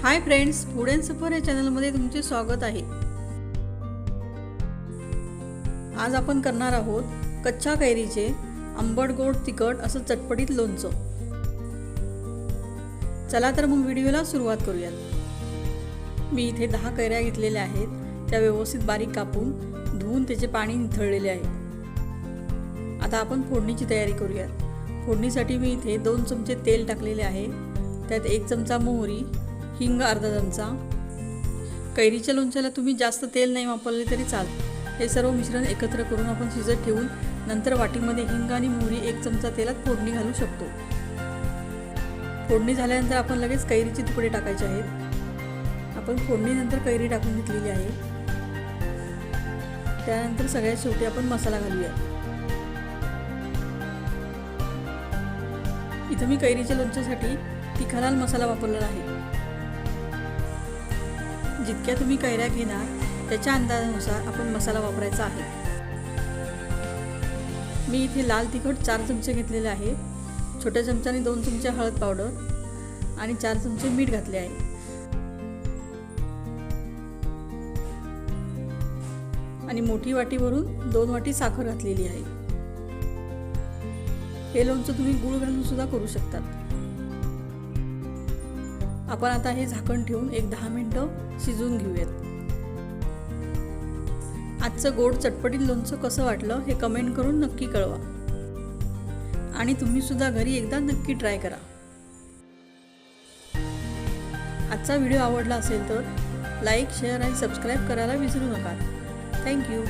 Hi friends, food and सफर या चॅनलमध्ये तुमचे स्वागत आहे। आज आपण करणार आहोत कच्च्या कैरीचे आंबट गोड तिखट असं चटपटीत लोणचं। चला तर मग व्हिडिओला सुरुवात करूयात। मी इथे 10 कैऱ्या घेतलेल्या आहेत, त्या व्यवस्थित बारीक कापून धुवून त्याचे पाणी निथळलेले आहे। आता आपण फोडणीची तयारी करूयात। फोडणीसाठी मी इथे 2 चमचे तेल टाकलेले आहे, त्यात 1 चमचा मोहरी, हिंग अर्धा चमचा। कैरीच्या लोणच्याला तुम्ही जास्त तेल नाही वापरले तरी चालते। हे सर्व मिश्रण एकत्र करून आपण शिजत ठेवून नंतर वाटीमध्ये हिंग आणि मोहरी 1 चमचा तेलात फोडणी घालू शकतो। फोडणी झाल्यानंतर आपण लगेच कैरीचे तुकडे टाकायचे आहेत। आपण फोडणीनंतर कैरी टाकून घेतलेली आहे। त्यानंतर सगळ्यात शेवटी आपण मसाला घालूया। इथे मी कैरीच्या लोणच्यासाठी तिखा लाल मसाला वापरलेला आहे। जितक्या तुम्ही कैऱ्या घेणार त्याच्या अंदाजानुसार आपण मसाला वापरायचा आहे। मी इथे लाल तिखट 4 चमचे घेतलेले आहे। छोट्या चमच्याने 2 चमचे हळद पावडर आणि 4 चमचे मीठ घातले आहे। आणि मोठी वाटी भरून 2 वाटी साखर घातलेली आहे। हे लोणचं तुम्ही गूळ घालून सुद्धा करू शकतात। आपण आता हे झाकण ठेवून 10 मिनिटं शिजवून घेऊयात। आजचं गोड चटपटीत लोणचं कसं वाटलं हे कमेंट करून नक्की कळवा आणि तुम्ही सुद्धा घरी एकदा नक्की ट्राय करा। आजचा व्हिडिओ आवडला असेल तर लाईक, शेअर आणि सबस्क्राईब करायला विसरू नका। थँक्यू।